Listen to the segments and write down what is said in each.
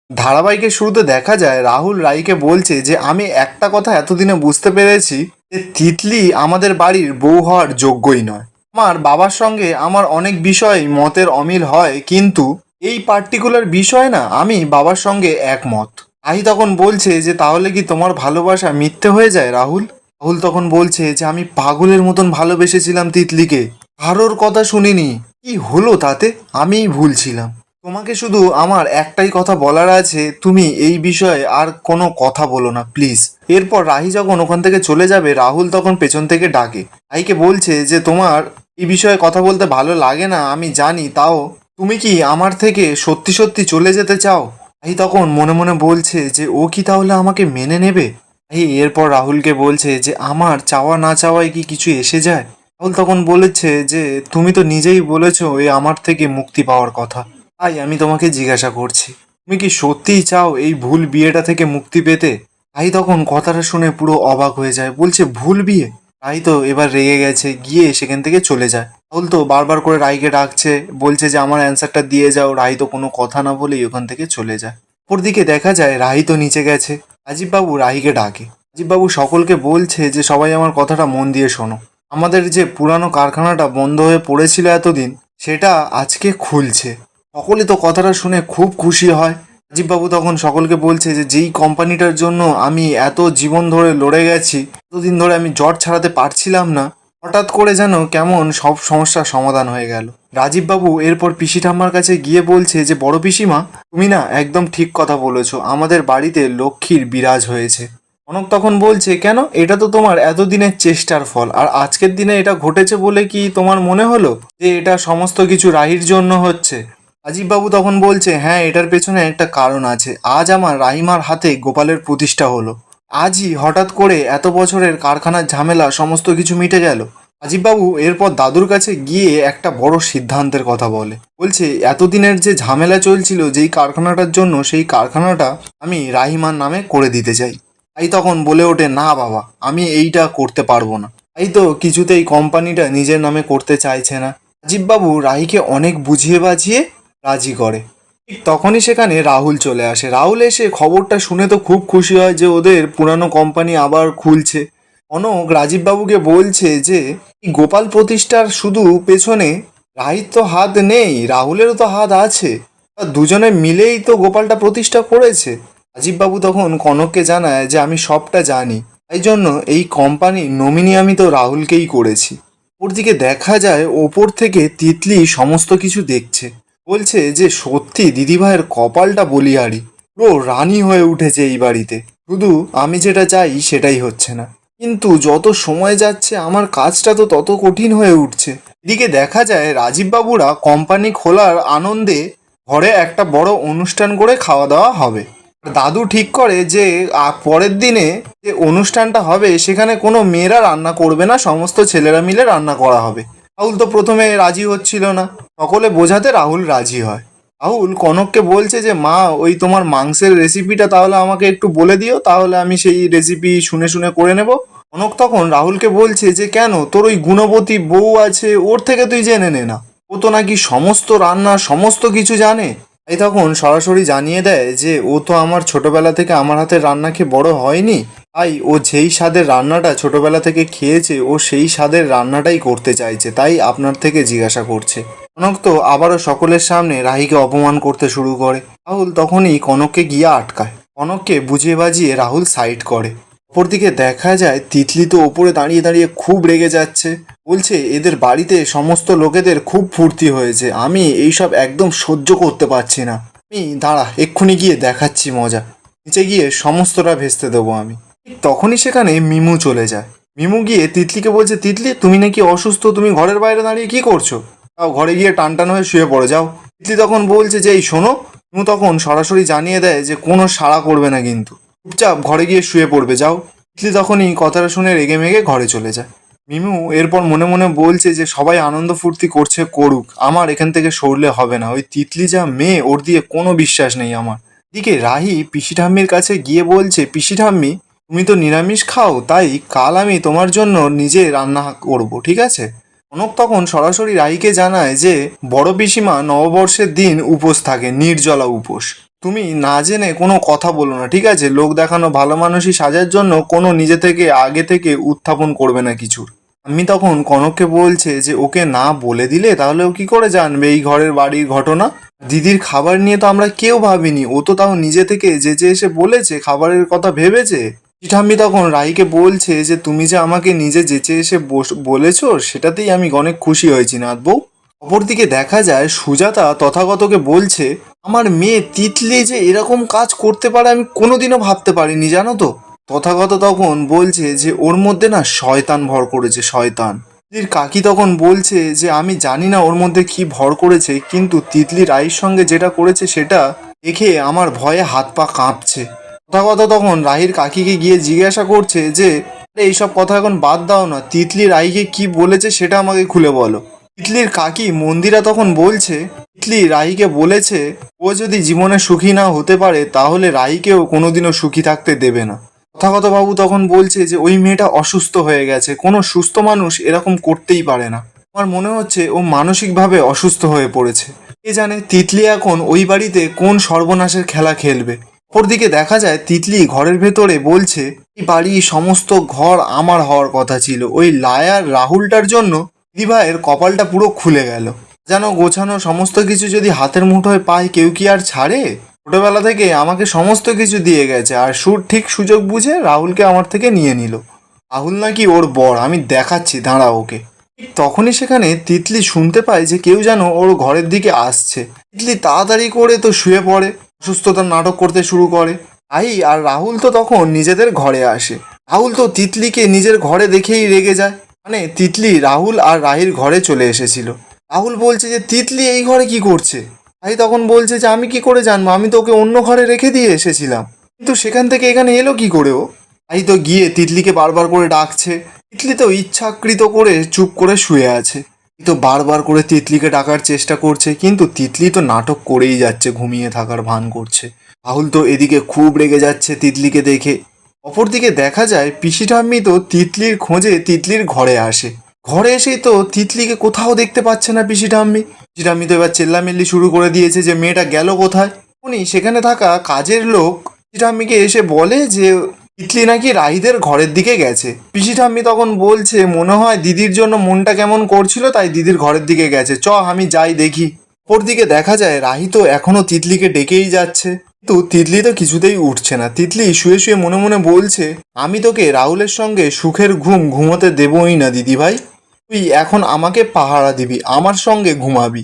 ধারাবাহিকের শুরুতে দেখা যায় রাহুল রাইকে বলছে যে আমি একটা কথা এতদিনে বুঝতে পেরেছি যে তিতলি আমাদের বাড়ির বউ হওয়ার যোগ্যই নয়। আমার বাবার সঙ্গে আমার অনেক বিষয়ে মতের অমিল হয়, কিন্তু এই পার্টিকুলার বিষয় না আমি বাবার সঙ্গে একমত। রাহি তখন বলছে যে তাহলে কি তোমার ভালোবাসা মিথ্যে হয়ে যায় রাহুল? রাহুল তখন বলছে যে আমি পাগলের মতন ভালোবেসেছিলাম তিতলিকে, কারোর কথা শুনিনি। কি হলো তাতে? আমিই ভুল ছিলাম। তোমাকে শুধু আমার একটাই কথা বলার আছে, তুমি এই বিষয়ে আর কোনো কথা বলো না প্লিজ। এরপর রাহি যখন ওখান থেকে চলে যাবে, রাহুল তখন পেছন থেকে ডাকে রাহিকে, বলছে যে তোমার এই বিষয়ে কথা বলতে ভালো লাগে না আমি জানি, তাও তুমি কি আমার থেকে সত্যি সত্যি চলে যেতে চাও? রাহি তখন মনে মনে বলছে যে ও কি তাহলে আমাকে মেনে নেবে? রাহি এরপর রাহুলকে বলছে যে আমার চাওয়া না চাওয়ায় কি কিছু এসে যায়? রাহুল তখন বলেছে যে তুমি তো নিজেই বলেছো এ আমার থেকে মুক্তি পাওয়ার কথা, তাই আমি তোমাকে জিজ্ঞাসা করছি তুমি কি সত্যিই চাও এই ভুল বিয়েটা থেকে মুক্তি পেতে? রাহি তখন কথাটা শুনে পুরো অবাক হয়ে যায়, বলছে ভুল বিয়ে? রাহি তো এবার রেগে গেছে, গিয়ে সেখান থেকে চলে যায়। রাহুল তো বারবার করে রাহিকে ডাকছে, বলছে যে আমার অ্যান্সারটা দিয়ে যাও। রাহি তো কোনো কথা না বলেই ওখান থেকে চলে যায়। অপরদিকে দেখা যায় রাহি তো নিচে গেছে। রাজীববাবু রাহিকে ডাকে। রাজীববাবু সকলকে বলছে যে সবাই আমার কথাটা মন দিয়ে শোনো, আমাদের যে পুরানো কারখানাটা বন্ধ হয়ে পড়েছিল এতদিন, সেটা আজকে খুলছে। সকলে তো কথাটা শুনে খুব খুশি হয়। রাজীববাবু তখন সকলকে বলছে যে যেই কোম্পানিটার জন্য আমি এত জীবন ধরে লড়ে গেছি, এতদিন ধরে আমি জট ছাড়াতে পারছিলাম না, হঠাৎ করে যেন কেমন সব সমস্যার সমাধান হয়ে গেল। রাজীববাবু এরপর পিসি ঠাম্মার কাছে গিয়ে বলছে যে বড় পিসিমা, তুমি না একদম ঠিক কথা বলেছো, আমাদের বাড়িতে লক্ষ্মীর বিরাজ হয়েছে। কনক তখন বলছে কেন, এটা তো তোমার এতদিনের চেষ্টার ফল, আর আজকের দিনে এটা ঘটেছে বলে কি তোমার মনে হলো যে এটা সমস্ত কিছু রাহির জন্য হচ্ছে? রাজীববাবু তখন বলছে হ্যাঁ, এটার পেছনে একটা কারণ আছে। আজ আমার রাহিমার হাতে গোপালের প্রতিষ্ঠা হলো, আজই হঠাৎ করে এত বছরের কারখানার ঝামেলা সমস্ত কিছু মিটে গেল। রাজীববাবু এরপর দাদুর কাছে গিয়ে একটা বড় সিদ্ধান্তের কথা বলে, বলছে এতদিনের যে ঝামেলা চলছিল যেই কারখানাটার জন্য, সেই কারখানাটা আমি রাহিমার নামে করে দিতে চাই। তাই তখন বলে ওঠে না বাবা, আমি এইটা করতে পারবো না। তাই তো কিছুতেই কোম্পানিটা নিজের নামে করতে চাইছে না। রাজীববাবু রাহিকে অনেক বুঝিয়ে বাঝিয়ে রাজি করে। ঠিক তখনই সেখানে রাহুল চলে আসে। রাহুল এসে খবরটা শুনে তো খুব খুশি হয় যে ওদের পুরানো কোম্পানি আবার খুলছে। কনক রাজীববাবুকে বলছে যে এই গোপাল প্রতিষ্ঠার শুধু পেছনে রাহির তো হাত নেই, রাহুলেরও তো হাত আছে, আর দুজনে মিলেই তো গোপালটা প্রতিষ্ঠা করেছে। রাজীববাবু তখন কনককে জানায় যে আমি সবটা জানি, তাই জন্য এই কোম্পানির নমিনি আমি তো রাহুলকেই করেছি। ওপরদিকে দেখা যায় ওপর থেকে তিতলি সমস্ত কিছু দেখছে, বলছে যে সত্যি দিদিভাইয়ের কপালটা বলিহারি, পুরো রানী হয়ে উঠেছে এই বাড়িতে। শুধু আমি যেটা চাই সেটাই হচ্ছে না, কিন্তু যত সময় যাচ্ছে আমার কাজটা তো তত কঠিন হয়ে উঠছে। এদিকে দেখা যায় রাজীববাবুরা কোম্পানি খোলার আনন্দে ঘরে একটা বড় অনুষ্ঠান করে খাওয়া দাওয়া হবে। দাদু ঠিক করে যে পরের দিনে যে অনুষ্ঠানটা হবে সেখানে কোনো মেয়েরা রান্না করবে না, সমস্ত ছেলেরা মিলে রান্না করা হবে। রাহুল তো প্রথমে রাজি হচ্ছিল না, সকলে বোঝাতে রাহুল রাজি হয়। রাহুল কনককে বলছে যে মা, ওই তোমার মাংসের রেসিপিটা তাহলে আমাকে একটু বলে দিও, তাহলে আমি সেই রেসিপি শুনে শুনে করে নেব। কনক তখন রাহুলকে বলছে যে কেন, তোর ওই গুণবতী বউ আছে, ওর থেকে তুই জেনে নে না, ও তো নাকি সমস্ত রান্না সমস্ত কিছু জানে। তাই তখন সরাসরি জানিয়ে দেয় যে ও তো আমার ছোটবেলা থেকে আমার হাতের রান্না খেয়ে বড় হয়নি, তাই ও যেই স্বাদের রান্নাটা ছোটবেলা থেকে খেয়েছে ও সেই স্বাদের রান্নাটাই করতে চাইছে, তাই আপনার থেকে জিজ্ঞাসা করছে। কনক তো আবারও সকলের সামনে রাহিকে অপমান করতে শুরু করে। রাহুল তখনই কনককে গিয়ে আটকায়। কনককে বুঝিয়ে বাজিয়ে রাহুল সাইড করে। অপরদিকে দেখা যায় তিতলি তো ওপরে দাঁড়িয়ে দাঁড়িয়ে খুব রেগে যাচ্ছে, বলছে এদের বাড়িতে সমস্ত লোকেদের খুব ফুর্তি হয়েছে, আমি এইসব একদম সহ্য করতে পারছি না। আমি দাঁড়া, এক্ষুনি গিয়ে দেখাচ্ছি মজা, নিচে গিয়ে সমস্তটা ভেস্তে দেবো আমি। ঠিক তখনই সেখানে মিমু চলে যায়। মিমু গিয়ে তিতলিকে বলছে তিতলি, তুমি নাকি অসুস্থ, তুমি ঘরের বাইরে দাঁড়িয়ে কি করছো? তাও ঘরে গিয়ে টান টান হয়ে শুয়ে পড়ে যাও। তিতলি তখন বলছে যে এই শোনো। মিমু তখন সরাসরি জানিয়ে দেয় যে কোনো সাড়া করবে না, কিন্তু চুপচাপ ঘরে গিয়ে শুয়ে পড়বে, যাও। তিতলি তখনই কথাটা শুনে রেগে মেগে ঘরে চলে যায়। মিমু এরপর মনে মনে বলছে যে সবাই আনন্দ ফুর্তি করছে করুক, আমার এখান থেকে সরলে হবে না। ওই তিতলি যা মেয়ে, ওর দিয়ে কোনো বিশ্বাস নেই আমার। এদিকে রাহি পিসি ঠাম্মির কাছে গিয়ে বলছে পিসি ঠাম্মি, তুমি তো নিরামিষ খাও, তাই কাল আমি তোমার জন্য নিজে রান্না করব, ঠিক আছে? কনক তখন সরাসরি রাহিকে জানায় যে বড় পিসিমা নববর্ষের দিন উপোস থাকে, নির্জলা উপোস। তুমি না জেনে কোনো কথা বলো না, ঠিক আছে? লোক দেখানো ভালো মানুষই সাজার জন্য কোনো নিজে থেকে আগে থেকে উত্থাপন করবে না কিছুর। আমি তখন কনককে বলছে যে ওকে না বলে দিলে তাহলে ও কি করে জানবে এই ঘরের বাড়ির ঘটনা? দিদির খাবার নিয়ে তো আমরা কেউ ভাবিনি, ও তো তাও নিজে থেকে যেচে এসে বলেছে, খাবারের কথা ভেবেছে। ঠাম্মি তখন রাইকে বলছে যে তুমি যে আমাকে নিজে যেচে এসে বলেছো সেটাতেই আমি অনেক খুশি হয়েছি নাথ বউ। অপরদিকে দেখা যায় সুজাতা তথাগতকে বলছে আমার মেয়ে তিতলি যে এরকম কাজ করতে পারে আমি কোনোদিনও ভাবতে পারিনি, জানো তো। তথাগত তখন বলছে যে ওর মধ্যে না শয়তান ভর করেছে, শয়তান। তিতলির কাকি তখন বলছে যে আমি জানি না ওর মধ্যে কি ভর করেছে, কিন্তু তিতলি রাইর সঙ্গে যেটা করেছে সেটা দেখে আমার ভয়ে হাত পা কাঁপছে। তথাগত তখন রাহির কাকিকে গিয়ে জিজ্ঞাসা করছে যে এইসব কথা এখন বাদ দাও না, তিতলি রাইকে কি বলেছে সেটা আমাকে খুলে বলো। তিতলির কাকি মন্দিরা তখন বলছে তিতলি রাহিকে বলেছে ও যদি জীবনে সুখী না হতে পারে তাহলে রাহিকেও কোনোদিনও সুখী থাকতে দেবে না। তথাগত বাবু তখন বলছে যে ওই মেয়েটা অসুস্থ হয়ে গেছে, কোনো সুস্থ মানুষ এরকম করতেই পারে না। আমার মনে হচ্ছে ও মানসিকভাবে অসুস্থ হয়ে পড়েছে। কে জানে তিতলি এখন ওই বাড়িতে কোন সর্বনাশের খেলা খেলবে। অপরদিকে দেখা যায় তিতলি ঘরের ভেতরে বলছে এই বাড়ি সমস্ত ঘর আমার হওয়ার কথা ছিল, ওই লায়ার রাহুলটার জন্য দিদিভাইয়ের কপালটা পুরো খুলে গেল। যেন গোছানো সমস্ত কিছু যদি হাতের মুঠোয় পায় কেউ কি আর ছাড়ে? ছোটবেলা থেকে আমাকে সমস্ত কিছু দিয়ে গেছে আর ঠিক সুযোগ বুঝে রাহুলকে আমার থেকে নিয়ে নিল। রাহুল নাকি ওর বর, আমি দেখাচ্ছি, দাঁড়া ওকে। ঠিক তখনই সেখানে তিতলি শুনতে পায় যে কেউ যেন ওর ঘরের দিকে আসছে। তিতলি তাড়াতাড়ি করে তো শুয়ে পড়ে, অসুস্থতার নাটক করতে শুরু করে। আর রাহুল তো তখন নিজেদের ঘরে আসে। রাহুল তো তিতলিকে নিজের ঘরে দেখেই রেগে যায়, মানে তিতলি রাহুল আর রাহির ঘরে চলে এসেছিল। রাহুল বলছে যে তিতলি এই ঘরে কি করছে? রাহি তখন বলছে যে আমি কি করে জানবো, আমি তো ওকে অন্য ঘরে রেখে দিয়ে এসেছিলাম, কিন্তু সেখান থেকে এখানে এলো কি করে ও? রাহি তো গিয়ে তিতলিকে বারবার করে ডাকছে। তিতলি তো ইচ্ছাকৃত করে চুপ করে শুয়ে আছে। তো বারবার করে তিতলিকে ডাকার চেষ্টা করছে, কিন্তু তিতলি তো নাটক করেই যাচ্ছে, ঘুমিয়ে থাকার ভান করছে। রাহুল তো এদিকে খুব রেগে যাচ্ছে তিতলিকে দেখে। অপরদিকে দেখা যায় পিসি ঠাম্মি তো তিতলির খোঁজে তিতলির ঘরে আসে। ঘরে এসেই তো তিতলিকে কোথাও দেখতে পাচ্ছে না পিসি ঠাম্মি। পিসি ঠাম্মি তো এবার চেল্লামিল্লি শুরু করে দিয়েছে যে মেয়েটা গেল কোথায়। উনি সেখানে থাকা কাজের লোক পিসি ঠাম্মিকে এসে বলে যে তিতলি নাকি রাহিদের ঘরের দিকে গেছে। পিসি ঠাম্মি তখন বলছে মনে হয় দিদির জন্য মনটা কেমন করছিল তাই দিদির ঘরের দিকে গেছে, আমি যাই দেখি। অপরদিকে দেখা যায় রাহি তো এখনো তিতলিকে ডেকেই যাচ্ছে, কিন্তু তিতলি তো কিছুতেই উঠছে না। তিতলি শুয়ে শুয়ে মনে মনে বলছে আমি তোকে রাহুলের সঙ্গে সুখের ঘুম ঘুমোতে দেবই না দিদি ভাই, তুই এখন আমাকে পাহারা দিবি, আমার সঙ্গে ঘুমাবি।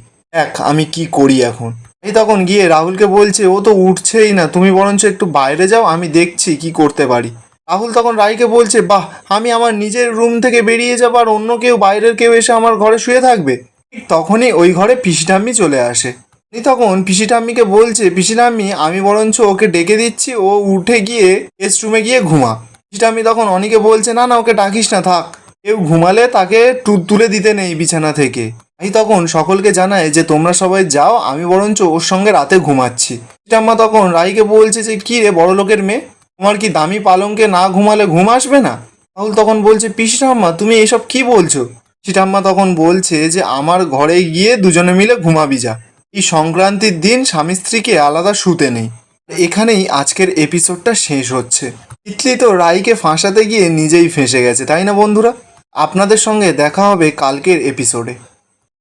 আমি কি করি এখন। এই তখন গিয়ে রাহুলকে বলছে ও তো উঠছেই না, তুমি বরঞ্চ একটু বাইরে যাও, আমি দেখছি কি করতে পারি। রাহুল তখন রাইকে বলছে বাহ, আমি আমার নিজের রুম থেকে বেরিয়ে যাবো আর অন্য কেউ বাইরের কেউ এসে আমার ঘরে শুয়ে থাকবে? ঠিক তখনই ওই ঘরে পিসি ঠাম্মি চলে আসে। উনি তখন পিসি ঠাম্মিকে বলছে পিসি ঠাম্মি আমি বরঞ্চ ওকে ডেকে দিচ্ছি, ও উঠে গিয়ে গেস্ট রুমে গিয়ে ঘুমা। পিসি ঠাম্মি তখন অনেকে বলছে না না ওকে ডাকিস না, থাক, কেউ ঘুমালে তাকে তুলে দিতে নেই বিছানা থেকে। আমি তখন সকলকে জানায় যে তোমরা সবাই যাও, আমি বরঞ্চ ওর সঙ্গে রাতে ঘুমাচ্ছি। ঠাম্মা তখন রাইকে বলছে যে কি রে বড় লোকের মেয়ে, তোমার কি দামি পালঙ্কে না ঘুমালে ঘুম আসবে না? রাহুল তখন বলছে পিসি ঠাম্মা তুমি এসব কি বলছো? পিসি ঠাম্মা তখন বলছে যে আমার ঘরে গিয়ে দুজনে মিলে ঘুমাবি যা, এই সংক্রান্তির দিন স্বামী স্ত্রীকে আলাদা শুতে নেই। এখানেই আজকের এপিসোডটা শেষ হচ্ছে। তিতলি তো রাইকে ফাঁসাতে গিয়ে নিজেই ফেঁসে গেছে, তাই না বন্ধুরা? আপনাদের সঙ্গে দেখা হবে কালকের এপিসোডে।